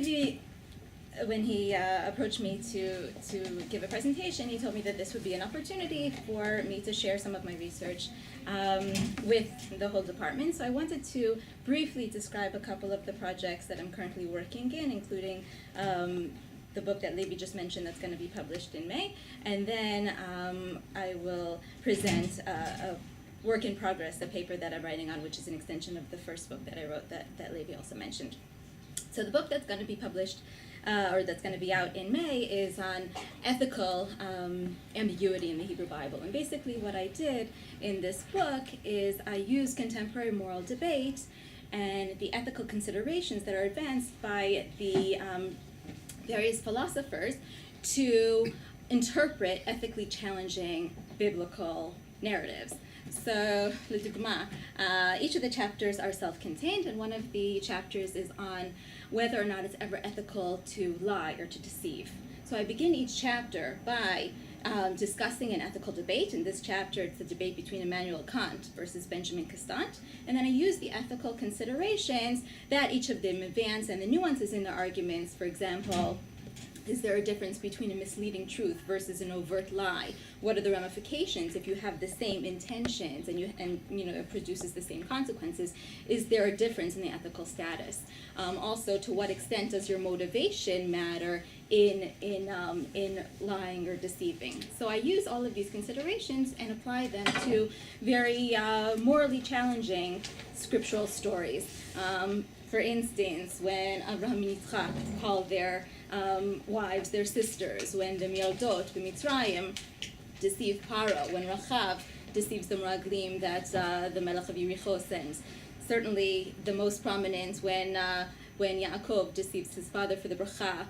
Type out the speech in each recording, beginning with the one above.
Levi, when he approached me to give a presentation, he told me that this would be an opportunity for me to share some of my research with the whole department. So I wanted to briefly describe a couple of the projects that I'm currently working in, including the book that Levi just mentioned that's going to be published in May. And then I will present a work in progress, the paper that I'm writing on, which is an extension of the first book that I wrote that Levi also mentioned. So the book that's going to be published, or that's going to be out in May, is on ethical ambiguity in the Hebrew Bible. And basically what I did in this book is I used contemporary moral debate and the ethical considerations that are advanced by the various philosophers to interpret ethically challenging biblical narratives. So, לדוגמה, each of the chapters are self-contained, and one of the chapters is on whether or not it's ever ethical to lie or to deceive. So I begin each chapter by discussing an ethical debate. In this chapter, it's a debate between Immanuel Kant versus Benjamin Constant. And then I use the ethical considerations that each of them advance and the nuances in their arguments. For example, is there a difference between a misleading truth versus an overt lie? What are the ramifications if you have the same intentions and it produces the same consequences? Is there a difference in the ethical status? Also, to what extent does your motivation matter in lying or deceiving? So I use all of these considerations and apply them to very morally challenging scriptural stories. For instance, when Abraham and Yitzchak called their wives their sisters, when the Mialdot, the Mitzrayim, deceived Paro, when Rachav deceives the Meraglim that the Melech of Yericho sends. Certainly the most prominent when Yaakov deceives his father for the bracha,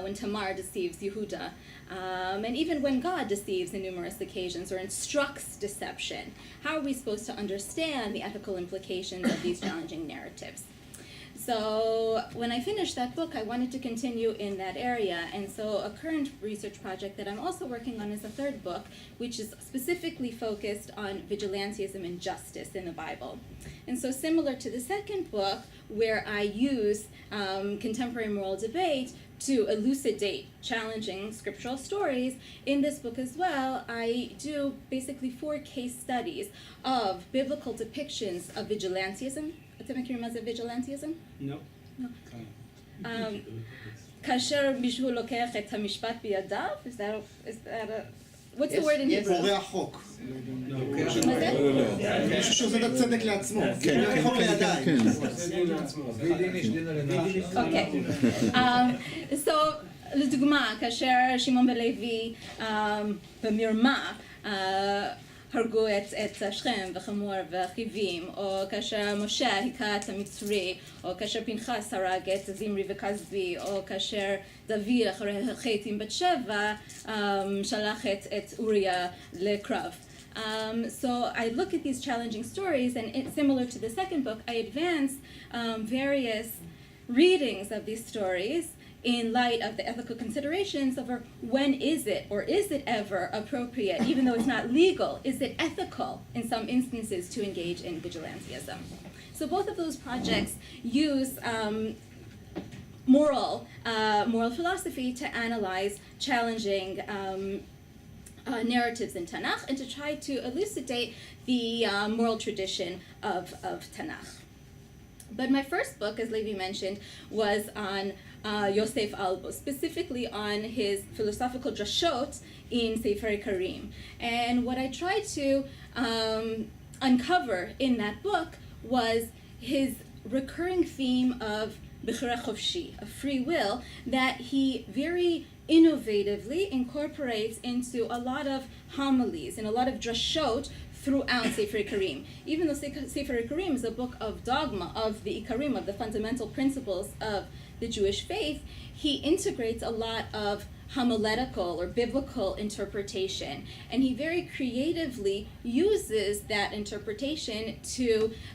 when Tamar deceives Yehuda, and even when God deceives in numerous occasions or instructs deception. How are we supposed to understand the ethical implications of these challenging narratives? So when I finished that book, I wanted to continue in that area, and so a current research project that I'm also working on is a third book, which is specifically focused on vigilantism and justice in the Bible. And so similar to the second book, where I use contemporary moral debate to elucidate challenging scriptural stories, in this book as well, I do basically 4 case studies of biblical depictions of vigilantism. אתם מכירים מה זה vigilantism? No. כאשר מישהו לוקח את המשפט בידיו? Is that what's the word in Hebrew? פורע חוק. מה זה? מישהו שעושה את הצדק לעצמו. כן, חוק לידיים. אוקיי. So, לדוגמה, כאשר שמעון ולוי במרמה הרגו את שכם וחמור וחיבים, או כאשר משה היכה את המצרי, או כאשר פנחס הרג את זמרי וכזבי, או כאשר דוד אחרי החטא עם בת שבע שלח את אוריה לקרב. So I look at these challenging stories, and similar to the second book, I advance various readings of these stories in light of the ethical considerations of when is it, or is it ever appropriate, even though it's not legal, is it ethical in some instances to engage in vigilantism? So both of those projects use moral philosophy to analyze challenging narratives in Tanakh and to try to elucidate the moral tradition of Tanakh. But my first book, as Levi mentioned, was on Yosef Albo, specifically on his philosophical drashot in Sefer Karim. And what I tried to uncover in that book was his recurring theme of Bechira Chofshi, of free will, that he very innovatively incorporates into a lot of homilies and a lot of drashot throughout Sefer Karim. Even though Sefer Karim is a book of dogma, of the Ikarim, of the fundamental principles of the Jewish faith, he integrates a lot of homiletical or biblical interpretation, and he very creatively uses that interpretation to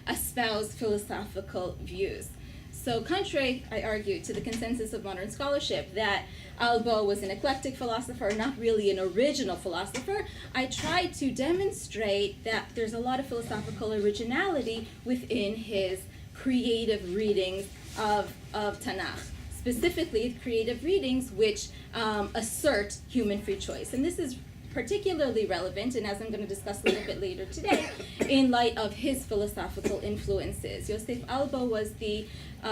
espouse philosophical views. So contrary, I argue, to the consensus of modern scholarship that Albo was an eclectic philosopher, not really an original philosopher, I tried to demonstrate that there's a lot of philosophical originality within his creative readings of Tanakh. specifically creative readings which assert human free choice. And this is particularly relevant, and as I'm going to discuss a little bit later today, in light of his philosophical influences. Yosef Albo was the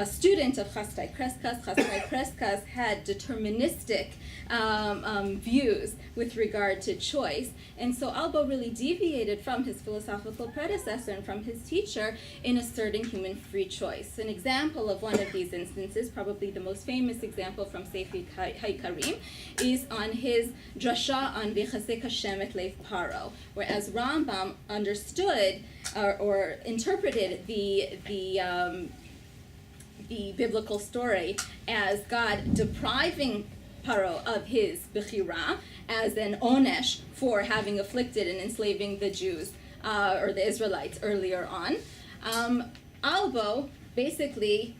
student of Chaskai Kreskas. Chaskai Kreskas had deterministic views with regard to choice, and so Albo really deviated from his philosophical predecessor and from his teacher in asserting human free choice. An example of one of these instances, probably the most famous example from Sefer HaIkarim, is on his drasha on V'chazek Hashem et Lev Paro, whereas Rambam understood or interpreted the biblical story as God depriving Paro of his bechira as an onesh for having afflicted and enslaving the Jews or the Israelites earlier on. Albo basically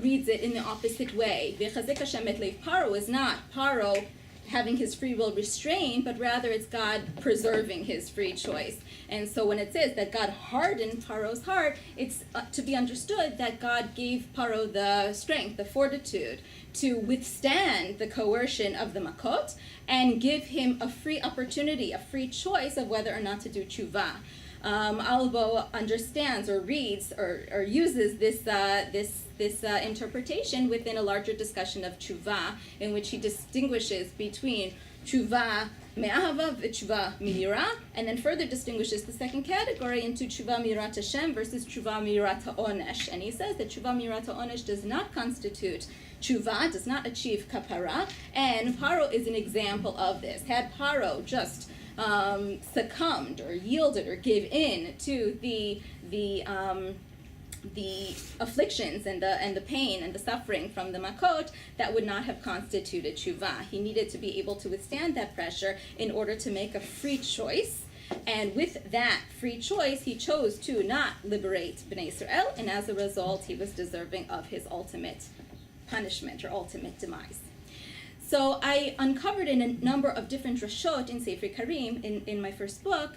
reads it in the opposite way. V'chazek Hashem et Lev Paro is not Paro having his free will restrained, but rather it's God preserving his free choice. And so when it says that God hardened Paro's heart, it's to be understood that God gave Paro the strength, the fortitude to withstand the coercion of the Makot and give him a free opportunity, a free choice of whether or not to do tshuva. Albo understands or reads or uses this interpretation within a larger discussion of tshuva, in which he distinguishes between tshuva me'ahava and tshuva mi'ira, and then further distinguishes the second category into tshuva mi'rat Hashem versus tshuva mi'rat ha'onesh. And he says that tshuva mi'rat ha'onesh does not constitute tshuva, does not achieve kapara, and Paro is an example of this. Had Paro just succumbed or yielded or gave in to the afflictions and the pain and the suffering from the makot, that would not have constituted tshuva. He needed to be able to withstand that pressure in order to make a free choice. And with that free choice, he chose to not liberate Bnei Israel, and as a result, he was deserving of his ultimate punishment or ultimate demise. So I uncovered in a number of different drashot in Sefer Karim, in my first book,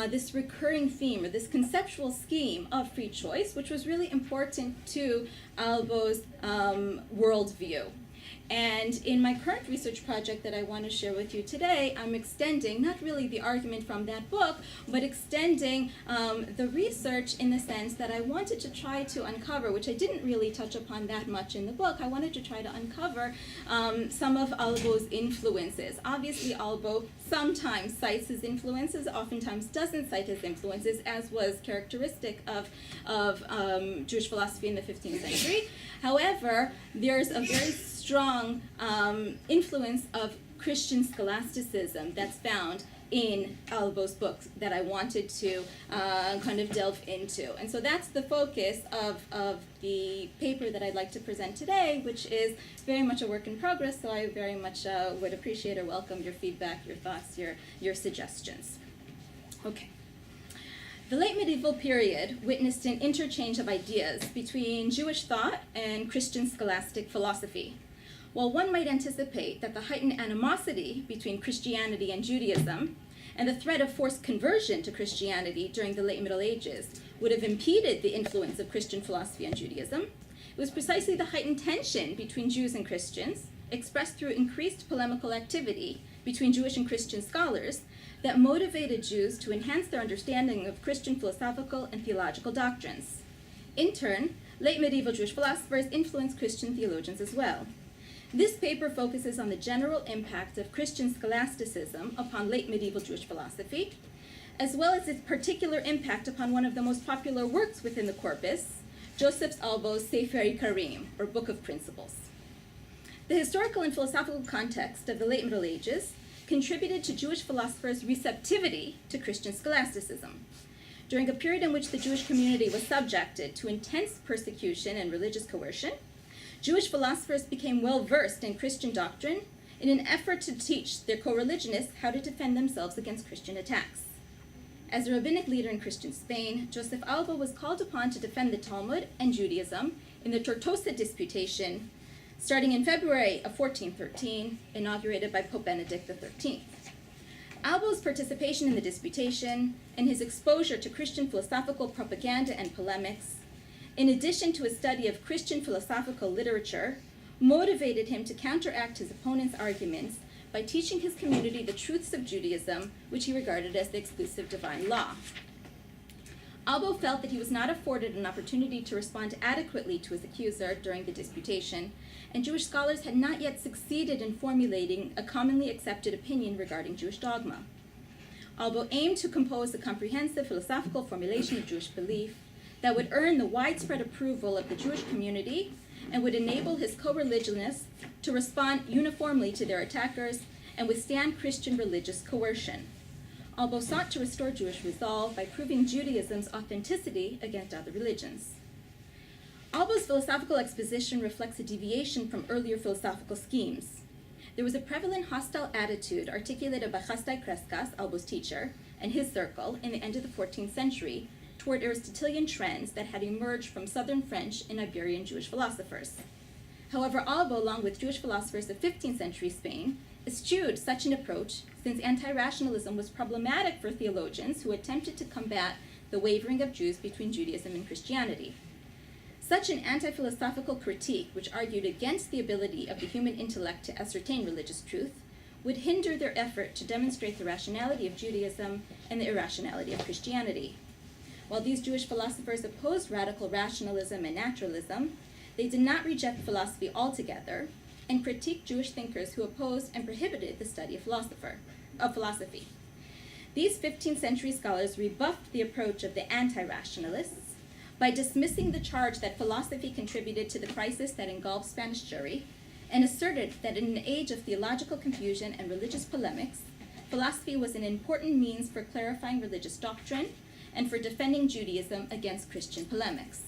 this recurring theme or this conceptual scheme of free choice, which was really important to Albo's worldview. And in my current research project that I want to share with you today, I'm extending not really the argument from that book, but extending the research in the sense that I wanted to try to uncover, which I didn't really touch upon that much in the book. I wanted to try to uncover some of Albo's influences. Obviously, Albo sometimes cites his influences, oftentimes doesn't cite his influences, as was characteristic of Jewish philosophy in the 15th century. However, there's a very strong influence of Christian scholasticism that's found in Albo's books that I wanted to kind of delve into. And so that's the focus of the paper that I'd like to present today, which is very much a work in progress, so I very much would appreciate or welcome your feedback, your thoughts, your suggestions. Okay. The late medieval period witnessed an interchange of ideas between Jewish thought and Christian scholastic philosophy. While one might anticipate that the heightened animosity between Christianity and Judaism and the threat of forced conversion to Christianity during the late Middle Ages would have impeded the influence of Christian philosophy on Judaism, it was precisely the heightened tension between Jews and Christians, expressed through increased polemical activity between Jewish and Christian scholars, that motivated Jews to enhance their understanding of Christian philosophical and theological doctrines. In turn, late medieval Jewish philosophers influenced Christian theologians as well. This paper focuses on the general impact of Christian scholasticism upon late medieval Jewish philosophy, as well as its particular impact upon one of the most popular works within the corpus, Joseph Albo's Sefer Karim, or Book of Principles. The historical and philosophical context of the late Middle Ages contributed to Jewish philosophers' receptivity to Christian scholasticism. During a period in which the Jewish community was subjected to intense persecution and religious coercion, Jewish philosophers became well-versed in Christian doctrine in an effort to teach their co-religionists how to defend themselves against Christian attacks. As a rabbinic leader in Christian Spain, Joseph Albo was called upon to defend the Talmud and Judaism in the Tortosa Disputation, starting in February of 1413, inaugurated by Pope Benedict XIII. Albo's participation in the disputation and his exposure to Christian philosophical propaganda and polemics, in addition to a study of Christian philosophical literature, motivated him to counteract his opponent's arguments by teaching his community the truths of Judaism, which he regarded as the exclusive divine law. Albo felt that he was not afforded an opportunity to respond adequately to his accuser during the disputation, and Jewish scholars had not yet succeeded in formulating a commonly accepted opinion regarding Jewish dogma. Albo aimed to compose a comprehensive philosophical formulation of Jewish belief that would earn the widespread approval of the Jewish community and would enable his co-religionists to respond uniformly to their attackers and withstand Christian religious coercion. Albo sought to restore Jewish resolve by proving Judaism's authenticity against other religions. Albo's philosophical exposition reflects a deviation from earlier philosophical schemes. There was a prevalent hostile attitude articulated by Chasdai Kreskas, Albo's teacher, and his circle in the end of the 14th century toward Aristotelian trends that had emerged from Southern French and Iberian Jewish philosophers. However, Albo, along with Jewish philosophers of 15th century Spain, eschewed such an approach since anti-rationalism was problematic for theologians who attempted to combat the wavering of Jews between Judaism and Christianity. Such an anti-philosophical critique, which argued against the ability of the human intellect to ascertain religious truth, would hinder their effort to demonstrate the rationality of Judaism and the irrationality of Christianity. While these Jewish philosophers opposed radical rationalism and naturalism, they did not reject philosophy altogether and critiqued Jewish thinkers who opposed and prohibited the study of philosophy. These 15th century scholars rebuffed the approach of the anti-rationalists by dismissing the charge that philosophy contributed to the crisis that engulfed Spanish Jewry, and asserted that in an age of theological confusion and religious polemics, philosophy was an important means for clarifying religious doctrine and for defending Judaism against Christian polemics.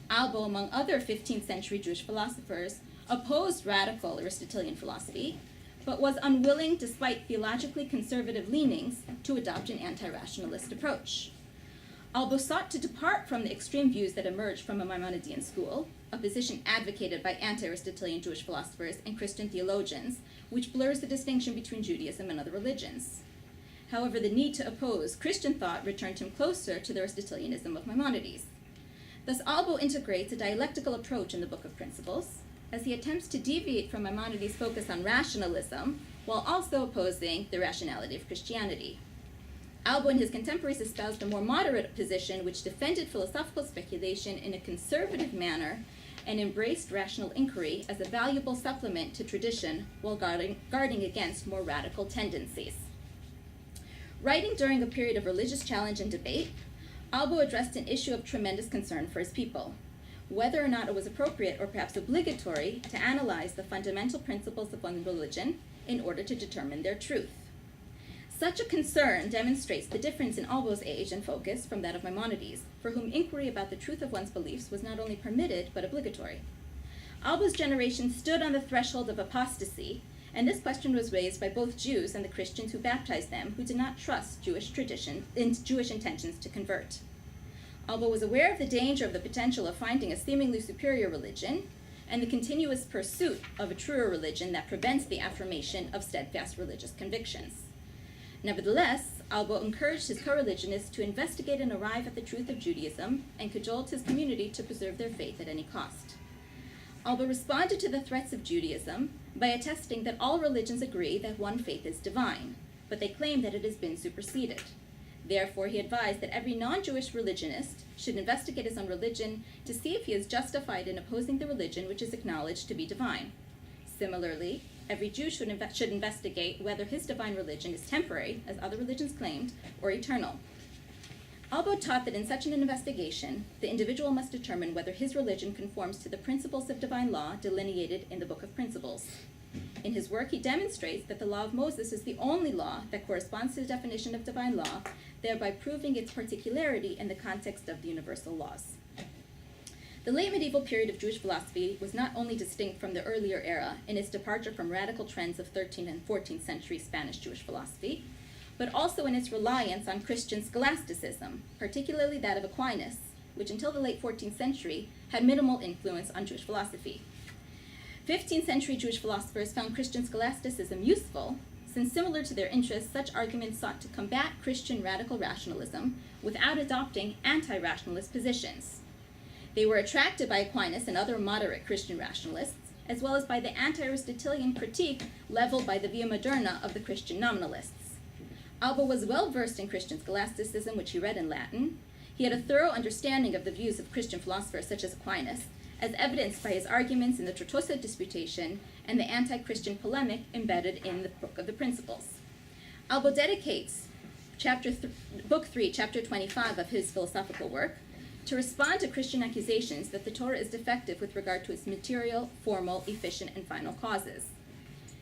Albo, among other 15th century Jewish philosophers, opposed radical Aristotelian philosophy, but was unwilling, despite theologically conservative leanings, to adopt an anti-rationalist approach. Albo sought to depart from the extreme views that emerged from a Maimonidean school, a position advocated by anti-Aristotelian Jewish philosophers and Christian theologians, which blurs the distinction between Judaism and other religions. However, the need to oppose Christian thought returned him closer to the Aristotelianism of Maimonides. Thus, Albo integrates a dialectical approach in the Book of Principles, as he attempts to deviate from Maimonides' focus on rationalism, while also opposing the rationality of Christianity. Albo and his contemporaries espoused a more moderate position which defended philosophical speculation in a conservative manner and embraced rational inquiry as a valuable supplement to tradition while guarding against more radical tendencies. Writing during a period of religious challenge and debate, Albo addressed an issue of tremendous concern for his people: whether or not it was appropriate or perhaps obligatory to analyze the fundamental principles of one religion in order to determine their truth. Such a concern demonstrates the difference in Albo's age and focus from that of Maimonides, for whom inquiry about the truth of one's beliefs was not only permitted but obligatory. Albo's generation stood on the threshold of apostasy, and this question was raised by both Jews and the Christians who baptized them, who did not trust Jewish tradition and Jewish intentions to convert. Albo was aware of the danger of the potential of finding a seemingly superior religion and the continuous pursuit of a truer religion that prevents the affirmation of steadfast religious convictions. Nevertheless, Albo encouraged his co-religionists to investigate and arrive at the truth of Judaism and cajoled his community to preserve their faith at any cost. Albo responded to the threats of Judaism by attesting that all religions agree that one faith is divine, but they claim that it has been superseded. Therefore, he advised that every non-Jewish religionist should investigate his own religion to see if he is justified in opposing the religion which is acknowledged to be divine. Similarly, every Jew should investigate whether his divine religion is temporary, as other religions claimed, or eternal. Albo taught that in such an investigation, the individual must determine whether his religion conforms to the principles of divine law delineated in the Book of Principles. In his work, he demonstrates that the law of Moses is the only law that corresponds to the definition of divine law, thereby proving its particularity in the context of the universal laws. The late medieval period of Jewish philosophy was not only distinct from the earlier era in its departure from radical trends of 13th and 14th century Spanish Jewish philosophy, but also in its reliance on Christian scholasticism, particularly that of Aquinas, which until the late 14th century had minimal influence on Jewish philosophy. 15th century Jewish philosophers found Christian scholasticism useful, since similar to their interests, such arguments sought to combat Christian radical rationalism without adopting anti-rationalist positions. They were attracted by Aquinas and other moderate Christian rationalists, as well as by the anti-Aristotelian critique leveled by the Via Moderna of the Christian nominalists. Albo was well versed in Christian scholasticism, which he read in Latin. He had a thorough understanding of the views of Christian philosophers such as Aquinas, as evidenced by his arguments in the Tortosa Disputation and the anti-Christian polemic embedded in the Book of the Principles. Albo dedicates Book 3, Chapter 25 of his philosophical work to respond to Christian accusations that the Torah is defective with regard to its material, formal, efficient, and final causes.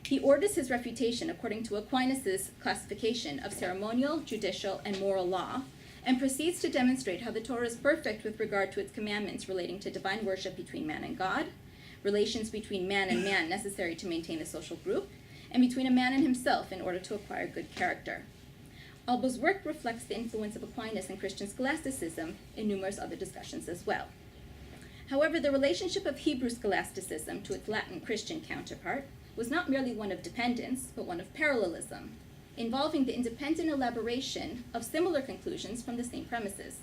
He orders his refutation according to Aquinas' classification of ceremonial, judicial, and moral law, and proceeds to demonstrate how the Torah is perfect with regard to its commandments relating to divine worship between man and God, relations between man and man necessary to maintain a social group, and between a man and himself in order to acquire good character. Albo's work reflects the influence of Aquinas and Christian scholasticism in numerous other discussions as well. However, the relationship of Hebrew scholasticism to its Latin Christian counterpart was not merely one of dependence, but one of parallelism, involving the independent elaboration of similar conclusions from the same premises.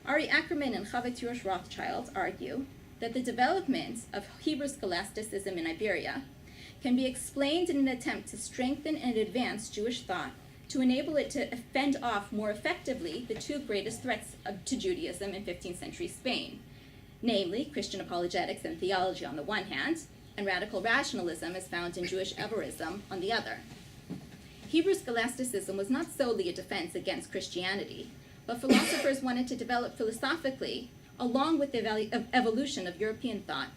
Ari Ackerman and Chavetz Yosh Rothschild argue that the development of Hebrew scholasticism in Iberia can be explained in an attempt to strengthen and advance Jewish thought to enable it to fend off more effectively the two greatest threats to Judaism in 15th century Spain, namely Christian apologetics and theology on the one hand, and radical rationalism as found in Jewish Averroism on the other. Hebrew scholasticism was not solely a defense against Christianity, but philosophers wanted to develop philosophically along with the evolution of European thought,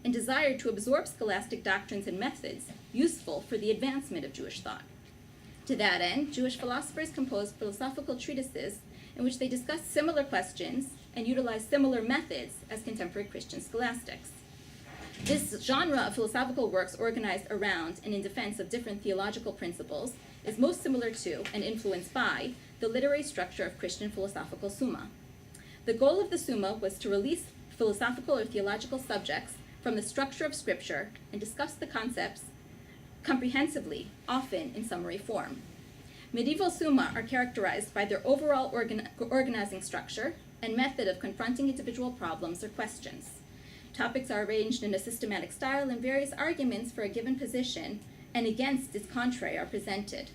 and desired to absorb scholastic doctrines and methods useful for the advancement of Jewish thought. To that end, Jewish philosophers composed philosophical treatises in which they discussed similar questions and utilized similar methods as contemporary Christian scholastics. This genre of philosophical works organized around and in defense of different theological principles is most similar to and influenced by the literary structure of Christian philosophical summa. The goal of the summa was to release philosophical or theological subjects from the structure of Scripture and discuss the concepts comprehensively, often in summary form. Medieval summa are characterized by their overall organizing structure and method of confronting individual problems or questions. Topics are arranged in a systematic style, and various arguments for a given position and against its contrary are presented.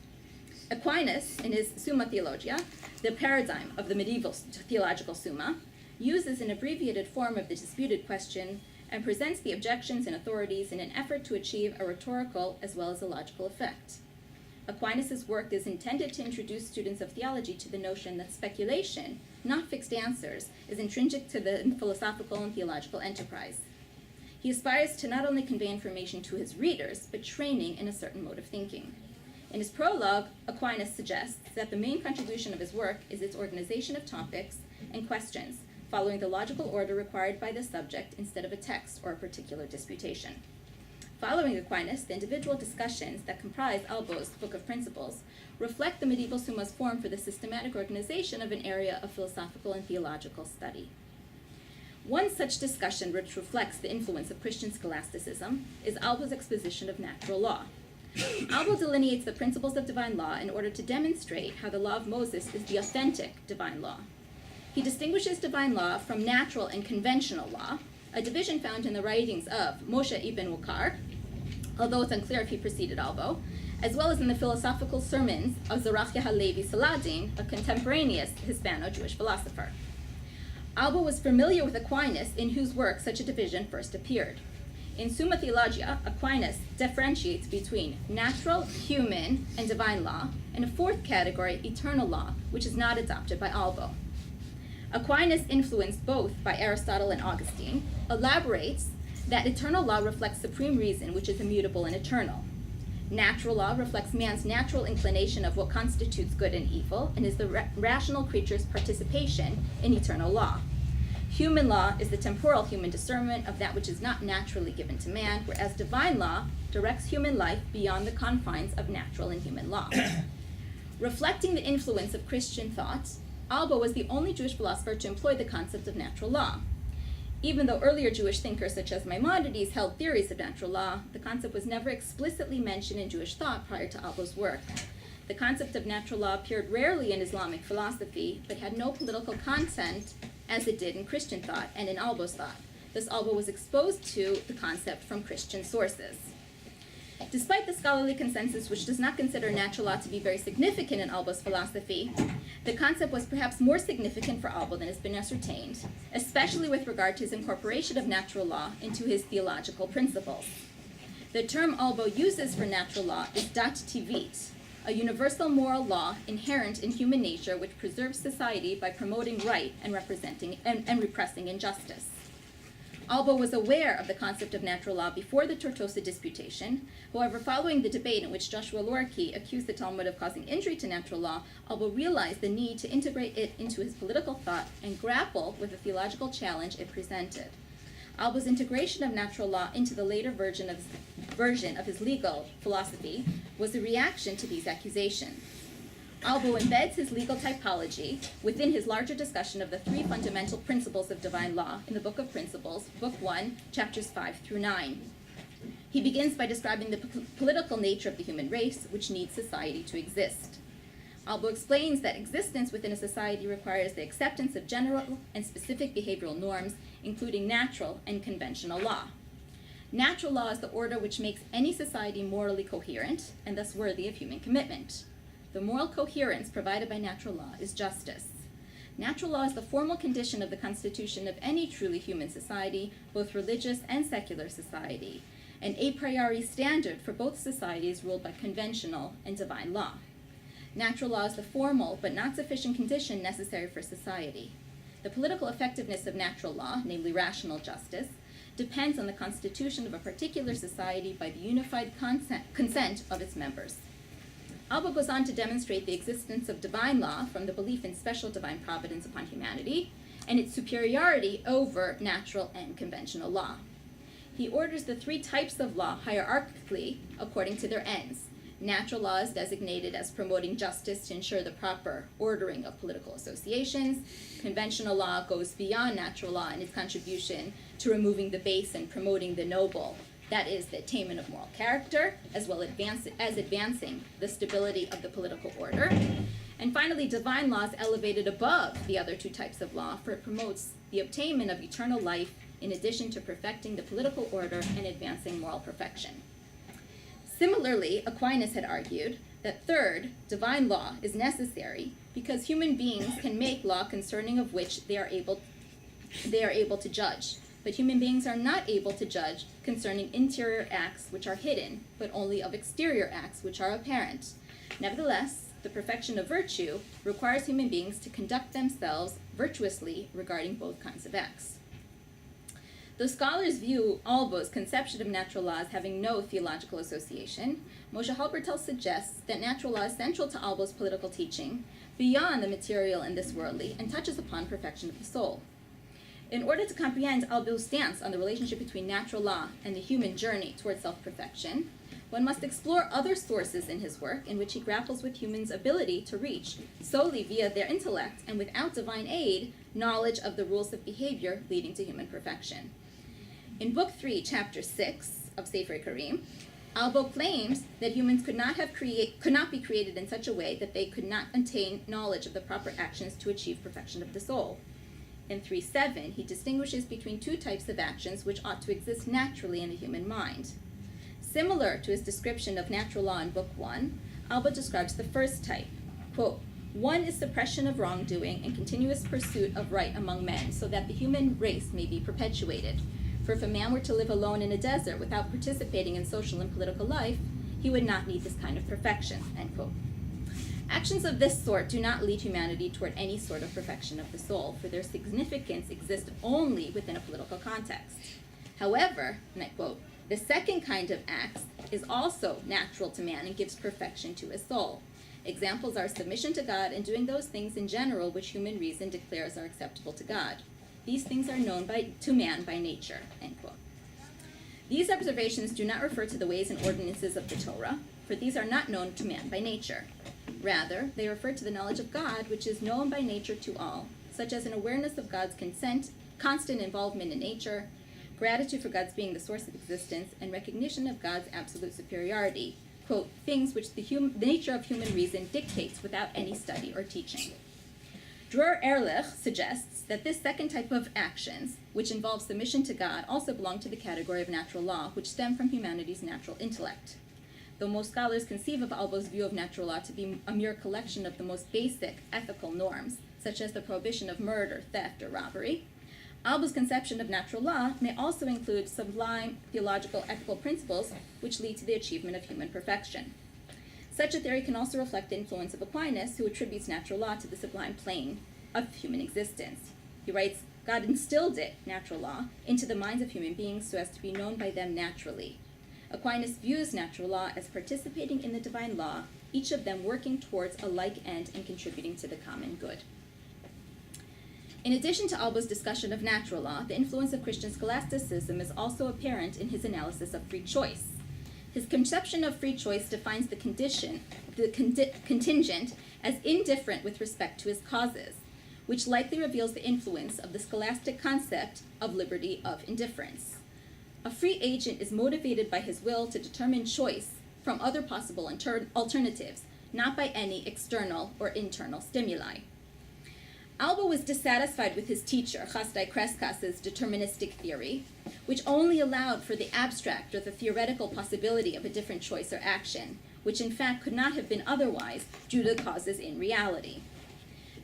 Aquinas, in his Summa Theologia, the paradigm of the medieval theological summa, uses an abbreviated form of the disputed question and presents the objections and authorities in an effort to achieve a rhetorical as well as a logical effect. Aquinas' work is intended to introduce students of theology to the notion that speculation, not fixed answers, is intrinsic to the philosophical and theological enterprise. He aspires to not only convey information to his readers, but training in a certain mode of thinking. In his prologue, Aquinas suggests that the main contribution of his work is its organization of topics and questions, following the logical order required by the subject instead of a text or a particular disputation. Following Aquinas, the individual discussions that comprise Albo's Book of Principles reflect the medieval summa's form for the systematic organization of an area of philosophical and theological study. One such discussion which reflects the influence of Christian scholasticism is Albo's exposition of natural law. Albo delineates the principles of divine law in order to demonstrate how the law of Moses is the authentic divine law. He distinguishes divine law from natural and conventional law, a division found in the writings of Moshe ibn Wukar, although it's unclear if he preceded Albo, as well as in the philosophical sermons of Zerachia Halevi Saladin, a contemporaneous Hispano-Jewish philosopher. Albo was familiar with Aquinas, in whose work such a division first appeared. In Summa Theologia, Aquinas differentiates between natural, human, and divine law, and a fourth category, eternal law, which is not adopted by Albo. Aquinas, influenced both by Aristotle and Augustine, elaborates that eternal law reflects supreme reason, which is immutable and eternal. Natural law reflects man's natural inclination of what constitutes good and evil, and is the rational creature's participation in eternal law. Human law is the temporal human discernment of that which is not naturally given to man, whereas divine law directs human life beyond the confines of natural and human law. Reflecting the influence of Christian thought, Albo was the only Jewish philosopher to employ the concept of natural law. Even though earlier Jewish thinkers such as Maimonides held theories of natural law, the concept was never explicitly mentioned in Jewish thought prior to Albo's work. The concept of natural law appeared rarely in Islamic philosophy, but had no political content as it did in Christian thought and in Albo's thought, Thus, Albo was exposed to the concept from Christian sources. Despite the scholarly consensus, which does not consider natural law to be very significant in Albo's philosophy, the concept was perhaps more significant for Albo than has been ascertained, especially with regard to his incorporation of natural law into his theological principles. The term Albo uses for natural law is dativit, a universal moral law inherent in human nature which preserves society by promoting right and repressing injustice. Albo was aware of the concept of natural law before the Tortosa Disputation. However, following the debate in which Joshua Lorky accused the Talmud of causing injury to natural law, Albo realized the need to integrate it into his political thought and grapple with the theological challenge it presented. Albo's integration of natural law into the later version of his legal philosophy was a reaction to these accusations. Albo embeds his legal typology within his larger discussion of the three fundamental principles of divine law in the Book of Principles, Book 1, chapters 5 through 9. He begins by describing the political nature of the human race, which needs society to exist. Albo explains that existence within a society requires the acceptance of general and specific behavioral norms, including natural and conventional law. Natural law is the order which makes any society morally coherent and thus worthy of human commitment. The moral coherence provided by natural law is justice. Natural law is the formal condition of the constitution of any truly human society, both religious and secular society, an a priori standard for both societies ruled by conventional and divine law. Natural law is the formal but not sufficient condition necessary for society. The political effectiveness of natural law, namely rational justice, depends on the constitution of a particular society by the unified consent of its members. Albo goes on to demonstrate the existence of divine law from the belief in special divine providence upon humanity and its superiority over natural and conventional law. He orders the three types of law hierarchically according to their ends. Natural law is designated as promoting justice to ensure the proper ordering of political associations. Conventional law goes beyond natural law in its contribution to removing the base and promoting the noble. That is, the attainment of moral character, as well as advancing the stability of the political order. And finally, divine law is elevated above the other two types of law, for it promotes the obtainment of eternal life in addition to perfecting the political order and advancing moral perfection. Similarly, Aquinas had argued that third, divine law is necessary because human beings can make law concerning of which they are able to judge. But human beings are not able to judge concerning interior acts which are hidden, but only of exterior acts which are apparent. Nevertheless, the perfection of virtue requires human beings to conduct themselves virtuously regarding both kinds of acts. Though scholars view Albo's conception of natural law as having no theological association, Moshe Halbertal suggests that natural law is central to Albo's political teaching, beyond the material and this worldly, and touches upon perfection of the soul. In order to comprehend Albo's stance on the relationship between natural law and the human journey towards self-perfection, one must explore other sources in his work in which he grapples with humans' ability to reach, solely via their intellect and without divine aid, knowledge of the rules of behavior leading to human perfection. In Book 3, Chapter 6 of Sefer Karim, Albo claims that humans could not be created in such a way that they could not attain knowledge of the proper actions to achieve perfection of the soul. In 3.7, he distinguishes between two types of actions which ought to exist naturally in the human mind. Similar to his description of natural law in Book 1, Albo describes the first type. Quote, "One is suppression of wrongdoing and continuous pursuit of right among men, so that the human race may be perpetuated. For if a man were to live alone in a desert without participating in social and political life, he would not need this kind of perfection." End quote. Actions of this sort do not lead humanity toward any sort of perfection of the soul, for their significance exists only within a political context. However, and I quote, "The second kind of acts is also natural to man and gives perfection to his soul. Examples are submission to God and doing those things in general which human reason declares are acceptable to God. These things are known to man by nature." End quote. These observations do not refer to the ways and ordinances of the Torah, for these are not known to man by nature. Rather, they refer to the knowledge of God, which is known by nature to all, such as an awareness of God's consent, constant involvement in nature, gratitude for God's being the source of existence, and recognition of God's absolute superiority, quote, "things which the nature of human reason dictates without any study or teaching." Dror Ehrlich suggests that this second type of actions, which involves submission to God, also belong to the category of natural law, which stem from humanity's natural intellect. Though most scholars conceive of Albo's view of natural law to be a mere collection of the most basic ethical norms, such as the prohibition of murder, theft, or robbery, Albo's conception of natural law may also include sublime theological ethical principles which lead to the achievement of human perfection. Such a theory can also reflect the influence of Aquinas, who attributes natural law to the sublime plane of human existence. He writes, God instilled it, natural law, into the minds of human beings so as to be known by them naturally. Aquinas views natural law as participating in the divine law, each of them working towards a like end and contributing to the common good. In addition to Albo's discussion of natural law, the influence of Christian scholasticism is also apparent in his analysis of free choice. His conception of free choice defines the contingent as indifferent with respect to his causes, which likely reveals the influence of the scholastic concept of liberty of indifference. A free agent is motivated by his will to determine choice from other possible alternatives, not by any external or internal stimuli. Albo was dissatisfied with his teacher, Chasdai Kreskas's deterministic theory, which only allowed for the abstract or the theoretical possibility of a different choice or action, which in fact could not have been otherwise due to causes in reality.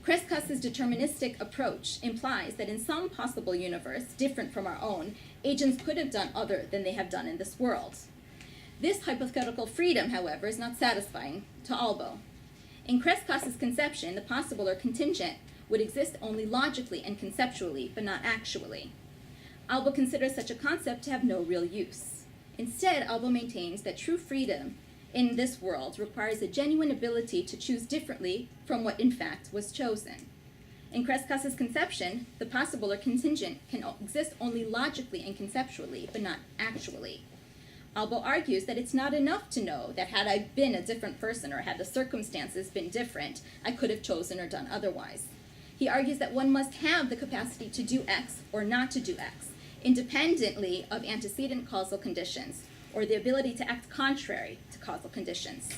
Kreskas's deterministic approach implies that in some possible universe, different from our own, agents could have done other than they have done in this world. This hypothetical freedom, however, is not satisfying to Albo. In Kreskas's conception, the possible or contingent would exist only logically and conceptually, but not actually. Albo considers such a concept to have no real use. Instead, Albo maintains that true freedom in this world requires a genuine ability to choose differently from what in fact was chosen. In Kreskas's conception, the possible or contingent can exist only logically and conceptually, but not actually. Albo argues that it's not enough to know that had I been a different person or had the circumstances been different, I could have chosen or done otherwise. He argues that one must have the capacity to do X or not to do X, independently of antecedent causal conditions, or the ability to act contrary to causal conditions.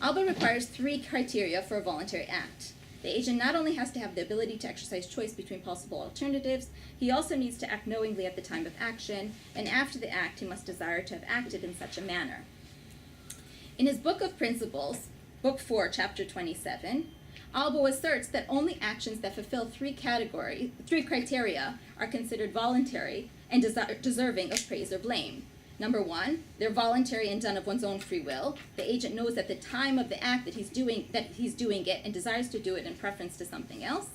Albo requires 3 criteria for a voluntary act. The agent not only has to have the ability to exercise choice between possible alternatives, he also needs to act knowingly at the time of action, and after the act he must desire to have acted in such a manner. In his Book of Principles, Book 4, Chapter 27, Albo asserts that only actions that fulfill 3 criteria are considered voluntary and deserving of praise or blame. Number 1, they're voluntary and done of one's own free will. The agent knows at the time of the act that he's doing it and desires to do it in preference to something else.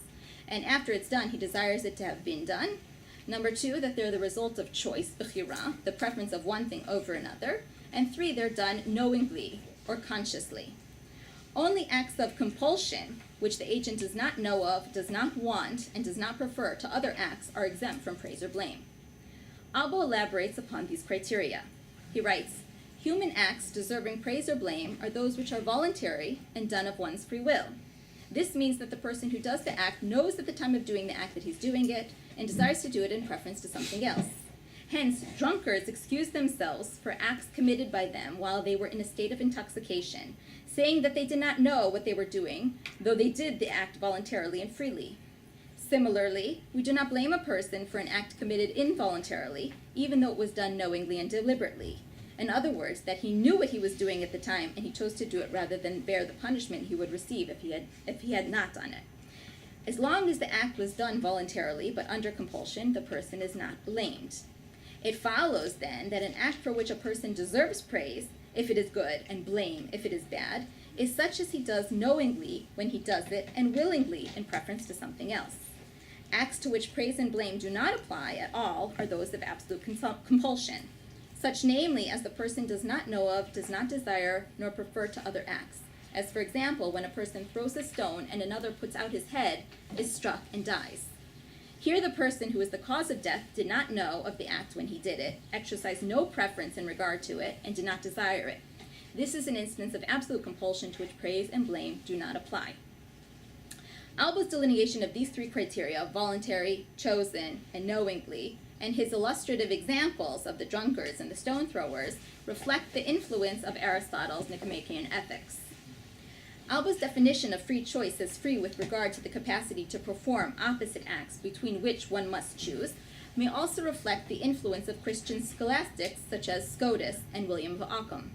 And after it's done, he desires it to have been done. Number 2, that they're the result of choice, b'chira, the preference of one thing over another. And 3, they're done knowingly or consciously. Only acts of compulsion, which the agent does not know of, does not want, and does not prefer to other acts, are exempt from praise or blame. Albo elaborates upon these criteria. He writes, human acts deserving praise or blame are those which are voluntary and done of one's free will. This means that the person who does the act knows at the time of doing the act that he's doing it and desires to do it in preference to something else. Hence, drunkards excuse themselves for acts committed by them while they were in a state of intoxication, saying that they did not know what they were doing, though they did the act voluntarily and freely. Similarly, we do not blame a person for an act committed involuntarily, even though it was done knowingly and deliberately. In other words, that he knew what he was doing at the time and he chose to do it rather than bear the punishment he would receive if he had not done it. As long as the act was done voluntarily but under compulsion, the person is not blamed. It follows then that an act for which a person deserves praise, if it is good, and blame if it is bad, is such as he does knowingly when he does it and willingly in preference to something else. Acts to which praise and blame do not apply at all are those of absolute compulsion, such namely as the person does not know of, does not desire, nor prefer to other acts, as for example when a person throws a stone and another puts out his head, is struck and dies. Here the person who is the cause of death did not know of the act when he did it, exercised no preference in regard to it, and did not desire it. This is an instance of absolute compulsion to which praise and blame do not apply. Albo's delineation of these 3 criteria, voluntary, chosen, and knowingly, and his illustrative examples of the drunkards and the stone throwers reflect the influence of Aristotle's Nicomachean ethics. Albo's definition of free choice as free with regard to the capacity to perform opposite acts between which one must choose may also reflect the influence of Christian scholastics such as Scotus and William of Ockham.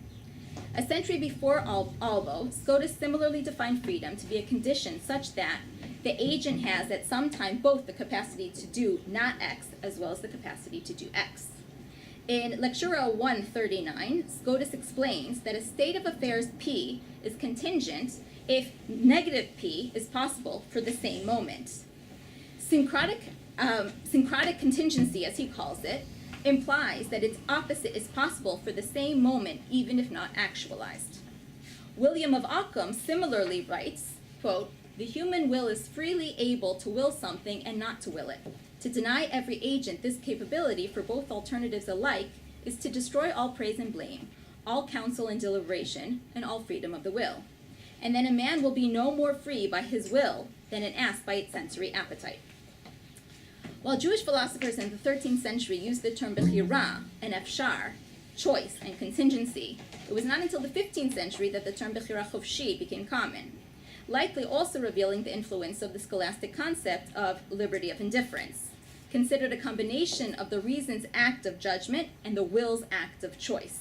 A century before Albo, Scotus similarly defined freedom to be a condition such that the agent has at some time both the capacity to do not X as well as the capacity to do X. In Lectura 139, Scotus explains that a state of affairs P is contingent if negative P is possible for the same moment. Syncratic contingency, as he calls it, implies that its opposite is possible for the same moment, even if not actualized. William of Ockham similarly writes, quote, "The human will is freely able to will something and not to will it. To deny every agent this capability for both alternatives alike is to destroy all praise and blame, all counsel and deliberation, and all freedom of the will. And then a man will be no more free by his will than an ass by its sensory appetite." While Jewish philosophers in the 13th century used the term bechira and efshar, choice and contingency, it was not until the 15th century that the term bechira chofshi became common, likely also revealing the influence of the scholastic concept of liberty of indifference, considered a combination of the reason's act of judgment and the will's act of choice.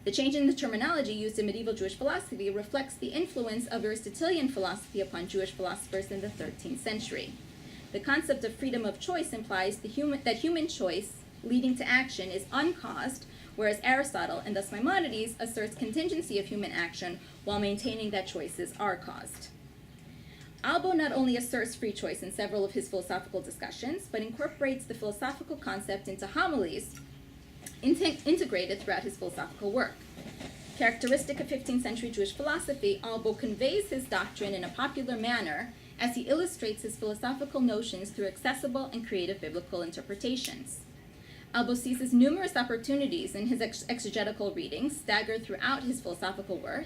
The change in the terminology used in medieval Jewish philosophy reflects the influence of Aristotelian philosophy upon Jewish philosophers in the 13th century. The concept of freedom of choice implies that human choice leading to action is uncaused, whereas Aristotle, and thus Maimonides, asserts contingency of human action while maintaining that choices are caused. Albo not only asserts free choice in several of his philosophical discussions, but incorporates the philosophical concept into homilies integrated throughout his philosophical work. Characteristic of 15th century Jewish philosophy, Albo conveys his doctrine in a popular manner as he illustrates his philosophical notions through accessible and creative biblical interpretations. Albo seizes numerous opportunities in his exegetical readings, staggered throughout his philosophical work,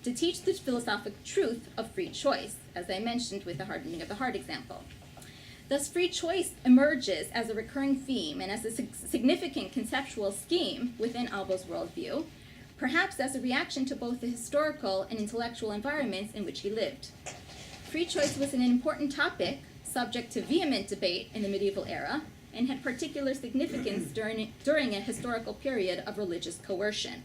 to teach the philosophic truth of free choice, as I mentioned with the hardening of the heart example. Thus, free choice emerges as a recurring theme and as a significant conceptual scheme within Albo's worldview, perhaps as a reaction to both the historical and intellectual environments in which he lived. Free choice was an important topic, subject to vehement debate in the medieval era, and had particular significance during a historical period of religious coercion.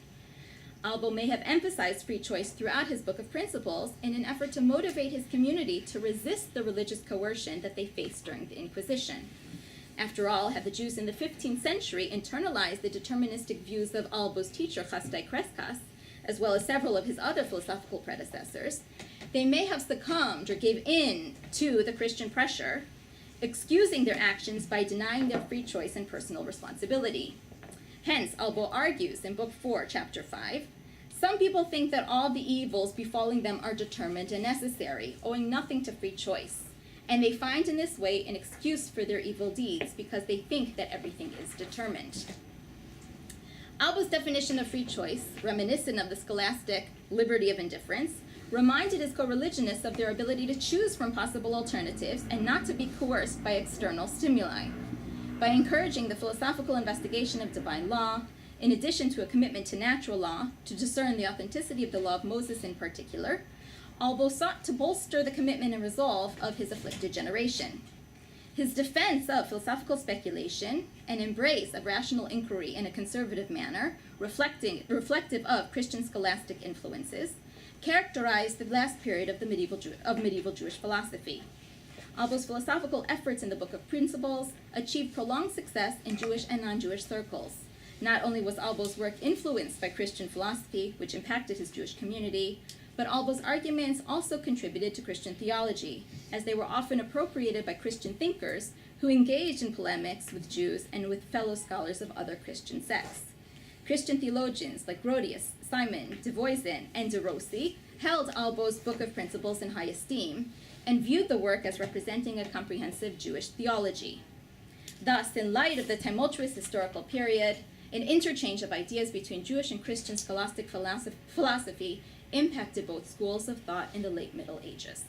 Albo may have emphasized free choice throughout his Book of Principles in an effort to motivate his community to resist the religious coercion that they faced during the Inquisition. After all, had the Jews in the 15th century internalized the deterministic views of Albo's teacher, Chasdai Kreskas, as well as several of his other philosophical predecessors, they may have succumbed or gave in to the Christian pressure, excusing their actions by denying their free choice and personal responsibility. Hence, Albo argues in Book 4, Chapter 5, some people think that all the evils befalling them are determined and necessary, owing nothing to free choice, and they find in this way an excuse for their evil deeds because they think that everything is determined. Albo's definition of free choice, reminiscent of the scholastic liberty of indifference, reminded his co-religionists of their ability to choose from possible alternatives and not to be coerced by external stimuli. By encouraging the philosophical investigation of divine law, in addition to a commitment to natural law, to discern the authenticity of the law of Moses in particular, Albo sought to bolster the commitment and resolve of his afflicted generation. His defense of philosophical speculation and embrace of rational inquiry in a conservative manner, reflective of Christian scholastic influences, characterized the last period of medieval Jewish philosophy. Albo's philosophical efforts in the Book of Principles achieved prolonged success in Jewish and non-Jewish circles. Not only was Albo's work influenced by Christian philosophy, which impacted his Jewish community, but Albo's arguments also contributed to Christian theology, as they were often appropriated by Christian thinkers who engaged in polemics with Jews and with fellow scholars of other Christian sects. Christian theologians like Grotius, Simon, de Voisin, and de Rossi held Albo's Book of Principles in high esteem and viewed the work as representing a comprehensive Jewish theology. Thus, in light of the tumultuous historical period, an interchange of ideas between Jewish and Christian scholastic philosophy impacted both schools of thought in the late Middle Ages.